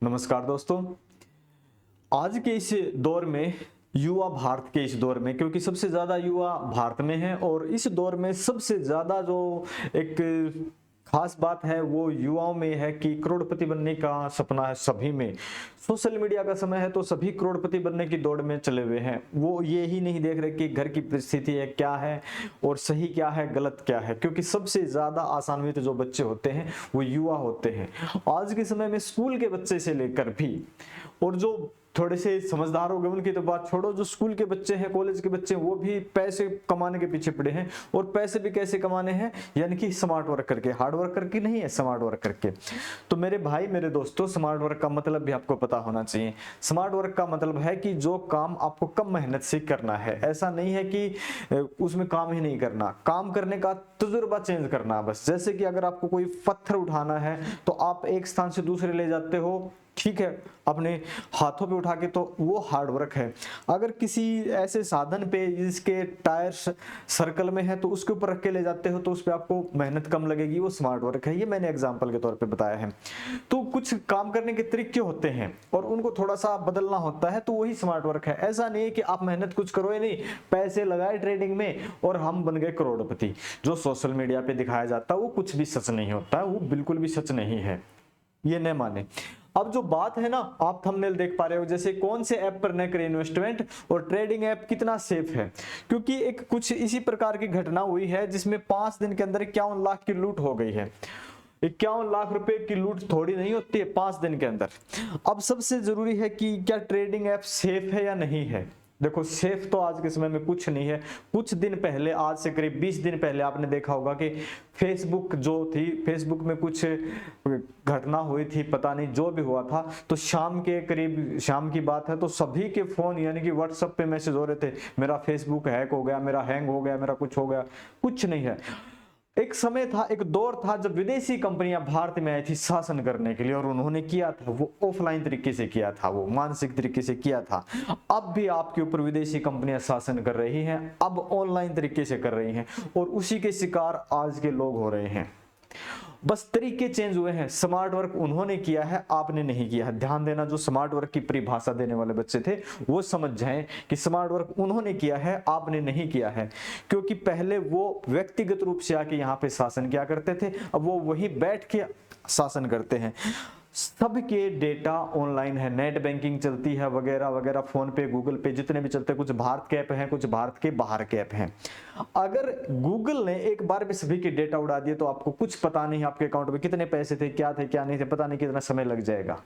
नमस्कार दोस्तों। आज के इस दौर में युवा भारत के इस दौर में, क्योंकि सबसे ज़्यादा युवा भारत में है और इस दौर में सबसे ज़्यादा जो एक खास बात है वो युवाओं में है कि करोड़पति बनने का सपना है सभी में। सोशल मीडिया का समय है तो सभी करोड़पति बनने की दौड़ में चले हुए हैं। वो ये ही नहीं देख रहे कि घर की परिस्थिति है क्या है और सही क्या है गलत क्या है, क्योंकि सबसे ज़्यादा आसान्वित जो बच्चे होते हैं वो युवा होते हैं। आज के समय में स्कूल के बच्चे से लेकर भी, और जो थोड़े से समझदार हो गए उनकी तो बात छोड़ो, जो स्कूल के बच्चे हैं कॉलेज के बच्चे हैं वो भी पैसे कमाने के पीछे पड़े हैं। और पैसे भी कैसे कमाने हैं, यानी कि स्मार्ट वर्क करके, हार्ड वर्क करके नहीं है, स्मार्ट वर्क करके। तो मेरे भाई मेरे दोस्तों, स्मार्ट वर्क का मतलब भी आपको पता होना चाहिए। स्मार्ट वर्क का मतलब है कि जो काम आपको कम मेहनत से करना है। ऐसा नहीं है कि उसमें काम ही नहीं करना, काम करने का तजुर्बा चेंज करना बस। जैसे कि अगर आपको कोई पत्थर उठाना है तो आप एक स्थान से दूसरे ले जाते हो, ठीक है, अपने हाथों पे उठा के, तो वो हार्ड वर्क है। अगर किसी ऐसे साधन पे जिसके टायर्स सर्कल में है तो उसके ऊपर रख के ले जाते हो तो उस पर आपको मेहनत कम लगेगी, वो स्मार्ट वर्क है। ये मैंने एग्जांपल के तौर पे बताया है। तो कुछ काम करने के तरीके होते हैं और उनको थोड़ा सा बदलना होता है, तो वही स्मार्ट वर्क है। ऐसा नहीं है कि आप मेहनत कुछ करो ही नहीं, पैसे लगाए ट्रेडिंग में और हम बन गए करोड़पति। जो सोशल मीडिया पे दिखाया जाता है वो कुछ भी सच नहीं होता है, वो बिल्कुल भी सच नहीं है, ये न माने। अब जो बात है ना, आप थंबनेल देख पा रहे हो, जैसे कौन से ऐप पर न करें इन्वेस्टमेंट और ट्रेडिंग ऐप कितना सेफ है। क्योंकि एक कुछ इसी प्रकार की घटना हुई है जिसमें 5 दिन के अंदर 51 लाख की लूट हो गई है। 51 लाख रुपए की लूट थोड़ी नहीं होती है 5 दिन के अंदर। अब सबसे जरूरी है कि क्या ट्रेडिंग ऐप सेफ है या नहीं है। देखो, सेफ तो आज के समय में कुछ नहीं है। कुछ दिन पहले, आज से करीब 20 दिन पहले आपने देखा होगा कि फेसबुक जो थी, फेसबुक में कुछ घटना हुई थी, पता नहीं जो भी हुआ था, तो शाम के करीब, शाम की बात है, तो सभी के फोन यानी कि व्हाट्सएप पे मैसेज हो रहे थे, मेरा फेसबुक हैक हो गया, मेरा हैंग हो गया, मेरा कुछ हो गया। कुछ नहीं है। एक समय था, एक दौर था जब विदेशी कंपनियां भारत में आई थी शासन करने के लिए, और उन्होंने किया था वो ऑफलाइन तरीके से किया था, वो मानसिक तरीके से किया था। अब भी आपके ऊपर विदेशी कंपनियां शासन कर रही हैं, अब ऑनलाइन तरीके से कर रही हैं, और उसी के शिकार आज के लोग हो रहे हैं। बस तरीके चेंज हुए हैं। स्मार्ट वर्क उन्होंने किया है, आपने नहीं किया है। ध्यान देना, जो स्मार्ट वर्क की परिभाषा देने वाले बच्चे थे वो समझ जाएं कि स्मार्ट वर्क उन्होंने किया है, आपने नहीं किया है। क्योंकि पहले वो व्यक्तिगत रूप से आके यहाँ पे शासन किया करते थे, अब वो वही बैठ के शासन करते हैं। सबके डेटा ऑनलाइन है, नेट बैंकिंग चलती है वगैरह वगैरह, फोन पे, गूगल पे, जितने भी चलते हैं। कुछ भारत के ऐप हैं, कुछ भारत के बाहर के ऐप हैं। अगर गूगल ने एक बार में सभी के डेटा उड़ा दिए तो आपको कुछ पता नहीं आपके अकाउंट में कितने पैसे थे, क्या थे, क्या नहीं थे, पता नहीं कितना समय लग जाएगा।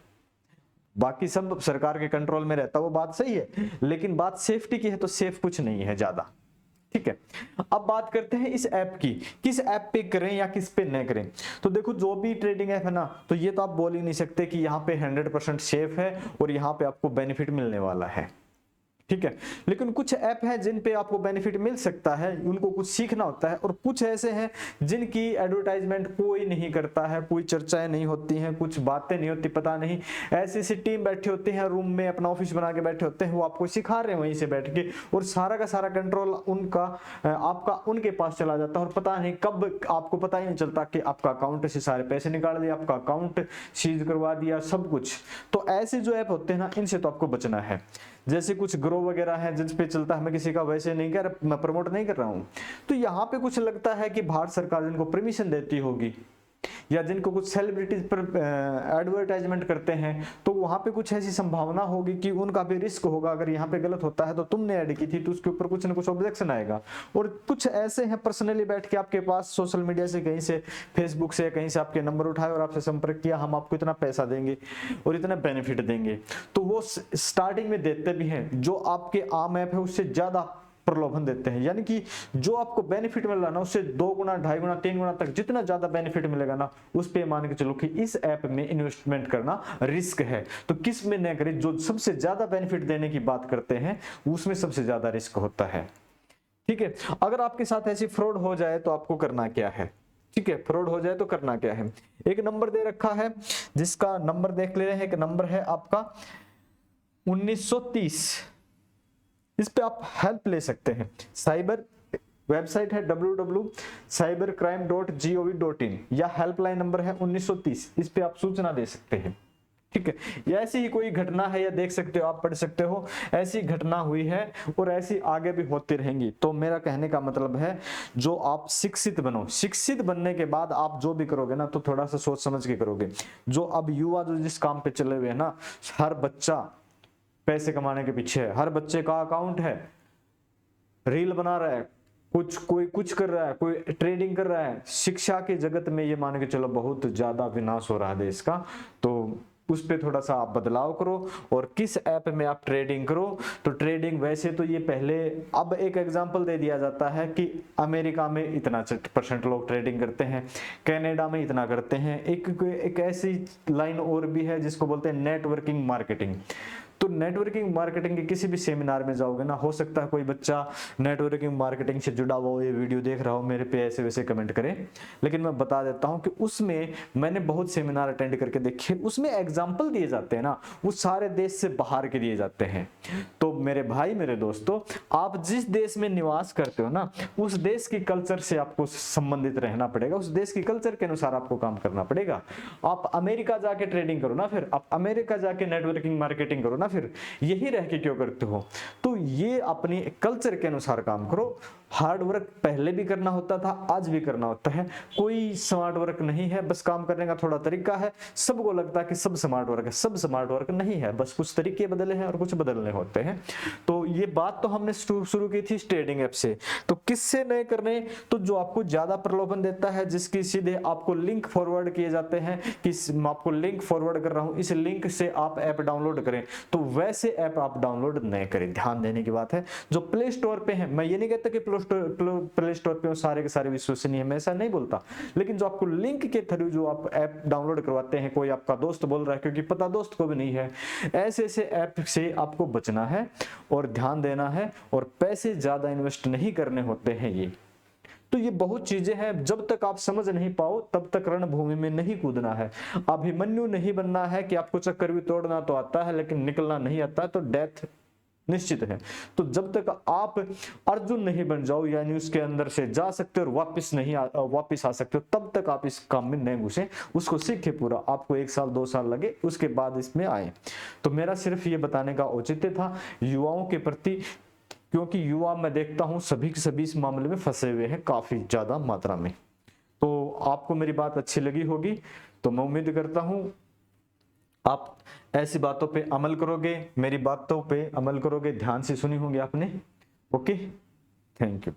बाकी सब सरकार के कंट्रोल में रहता, वो बात सही है, लेकिन बात सेफ्टी की है तो सेफ कुछ नहीं है ज्यादा। ठीक है, अब बात करते हैं इस ऐप की, किस ऐप पे करें या किस पे न करें। तो देखो, जो भी ट्रेडिंग ऐप है ना, तो ये तो आप बोल ही नहीं सकते कि यहाँ पे 100% सेफ है और यहाँ पे आपको बेनिफिट मिलने वाला है। ठीक है, लेकिन कुछ ऐप हैं जिन पे आपको बेनिफिट मिल सकता है, उनको कुछ सीखना होता है, और कुछ ऐसे हैं जिनकी एडवर्टाइजमेंट कोई नहीं करता है, कोई चर्चाएं नहीं होती हैं, कुछ बातें नहीं होती, पता नहीं ऐसी ऐसी टीम बैठी होती है रूम में, अपना ऑफिस बना के बैठे होते हैं, वो आपको सिखा रहे हैं वहीं से बैठ के, और सारा का सारा कंट्रोल उनका, आपका उनके पास चला जाता है, और पता नहीं कब आपको पता ही नहीं चलता कि आपका अकाउंट से सारे पैसे निकाल दिए, आपका अकाउंट सीज करवा दिया, सब कुछ। तो ऐसे जो ऐप होते हैं ना, इनसे तो आपको बचना है। जैसे कुछ ग्रो वगैरह है जिस पे चलता है, मैं किसी का वैसे नहीं कर, मैं प्रमोट नहीं कर रहा हूं। तो यहाँ पे कुछ लगता है कि भारत सरकार जिनको परमिशन देती होगी, या जिनको कुछ सेलिब्रिटीज पर एडवर्टाइजमेंट करते हैं, तो वहां पे कुछ ऐसी संभावना होगी कि उनका भी रिस्क होगा। अगर यहाँ पे गलत होता है तो तुमने ऐड की थी तो उसके ऊपर कुछ ना कुछ ऑब्जेक्शन आएगा। और कुछ ऐसे हैं पर्सनली बैठ के आपके पास सोशल मीडिया से, कहीं से, फेसबुक से, कहीं से आपके नंबर उठाए और आपसे संपर्क किया, हम आपको इतना पैसा देंगे और इतना बेनिफिट देंगे। तो वो स्टार्टिंग में देते भी हैं, जो आपके आम ऐप है उससे ज्यादा प्रलोभन देते हैं। यानी कि जो आपको बेनिफिट मिल रहा है ना, उससे 2 गुना, 2.5 गुना, 3 गुना तक जितना ज्यादा बेनिफिट मिलेगा ना, उस पे मान के चलो कि इस ऐप में इन्वेस्टमेंट करना रिस्क है। तो किस में न करें, जो सबसे ज्यादा बेनिफिट देने की बात करते हैं उसमें सबसे ज्यादा रिस्क होता है। ठीक है, अगर आपके साथ ऐसी फ्रॉड हो जाए तो आपको करना क्या है। ठीक है, फ्रॉड हो जाए तो करना क्या है। एक नंबर दे रखा है, जिसका नंबर देख ले रहे हैं। एक नंबर है आपका 1930, इस पे आप हेल्प ले सकते हैं। साइबर वेबसाइट है www.cybercrime.gov.in, या हेल्पलाइन नंबर है 1930, इस पे आप सूचना दे सकते हैं। ठीक है, ये ऐसी ही कोई घटना है, या देख सकते हो, आप पढ़ सकते हो, ऐसी घटना हुई है और ऐसी आगे भी होती रहेंगी। तो मेरा कहने का मतलब है, जो आप शिक्षित बनो, शिक्षित बनने के बाद आप जो भी करोगे ना, तो थोड़ा सा सोच समझ के करोगे। जो अब युवा जो जिस काम पे चले हुए हैं ना, हर बच्चा पैसे कमाने के पीछे है, हर बच्चे का अकाउंट है, रील बना रहा है, कोई कुछ कर रहा है, कोई ट्रेडिंग कर रहा है। शिक्षा के जगत में ये मान के चलो बहुत ज्यादा विनाश हो रहा है देश का। तो उस पे थोड़ा सा आप बदलाव करो, और किस ऐप में आप ट्रेडिंग करो। तो ट्रेडिंग वैसे तो ये पहले, अब एक एग्जांपल दे दिया जाता है कि अमेरिका में इतना % लोग ट्रेडिंग करते हैं, कनाडा में इतना करते हैं। एक ऐसी लाइन और भी है जिसको बोलते हैं नेटवर्किंग मार्केटिंग। तो नेटवर्किंग मार्केटिंग के किसी भी सेमिनार में जाओगे ना, हो सकता है कोई बच्चा नेटवर्किंग मार्केटिंग से जुड़ा हुआ हो, ये वीडियो देख रहा हो, मेरे पे ऐसे वैसे कमेंट करे, लेकिन मैं बता देता हूं कि उसमें मैंने बहुत सेमिनार अटेंड करके देखे, उसमें एग्जाम्पल दिए जाते हैं ना, वो सारे देश से बाहर के दिए जाते हैं। तो मेरे भाई, मेरे दोस्तों, आप जिस देश में निवास करते हो ना, उस देश की कल्चर से आपको संबंधित रहना पड़ेगा, उस देश की कल्चर के अनुसार आपको काम करना पड़ेगा। आप अमेरिका जाके ट्रेडिंग करो ना, फिर आप अमेरिका जाके नेटवर्किंग मार्केटिंग करो ना, फिर यही रह के क्यों करते हो? तो ये अपनी कल्चर के अनुसार काम करो। हार्ड वर्क पहले भी करना होता था, आज भी करना होता है। कोई स्मार्ट वर्क नहीं है, बस काम करने का थोड़ा तरीका है। सबको लगता है कि सब स्मार्ट वर्क है, सब स्मार्ट वर्क नहीं है, बस कुछ तरीके बदले हैं और कुछ बदलने होते हैं। तो ये बात तो हमने शुरू की थी ट्रेडिंग ऐप से। तो किससे नहीं करने? तो जो आपको ज्यादा प्रलोभन देता है, जिसकी सीधे आपको लिंक फॉरवर्ड किए जाते हैं कि मैं आपको लिंक फॉरवर्ड कर रहा हूं, इस लिंक से आप ऐप डाउनलोड करें, तो वैसे ऐप आप डाउनलोड नहीं करें। ध्यान देने की बात है। जो प्ले स्टोर पे है, मैं ये नहीं कहता कि प्ले स्टोर पे सारे के सारे विश्वसनीय है, मैं ऐसा नहीं बोलता, लेकिन जो आपको लिंक के थ्रू जो आप ऐप डाउनलोड करवाते हैं, कोई आपका दोस्त बोल रहा है, क्योंकि पता दोस्त को भी नहीं है, ऐसे ऐसे ऐप से आपको बचना है और ध्यान देना है, और पैसे ज्यादा इन्वेस्ट नहीं करने होते हैं। तो ये बहुत चीजें हैं, जब तक आप समझ नहीं पाओ तब तक रणभूमि में नहीं कूदना है। अभिमन्यु नहीं बनना है कि आपको चक्कर भी तोड़ना तो आता है लेकिन निकलना नहीं आता, तो डेथ निश्चित है। तो जब तक आप अर्जुन नहीं बन जाओ, यानी उसके अंदर से जा सकते हो और वापस आ सकते हो, तब तक आप इस काम में नहीं घुसे। उसको सीखे पूरा, आपको 1 साल 2 साल लगे, उसके बाद इसमें आए। तो मेरा सिर्फ ये बताने का औचित्य था युवाओं के प्रति, क्योंकि युवा मैं देखता हूं सभी के सभी इस मामले में फंसे हुए हैं काफी ज्यादा मात्रा में। तो आपको मेरी बात अच्छी लगी होगी, तो मैं उम्मीद करता हूं आप ऐसी बातों पे अमल करोगे, मेरी बातों पे अमल करोगे, ध्यान से सुनी होंगी आपने। Okay, thank you.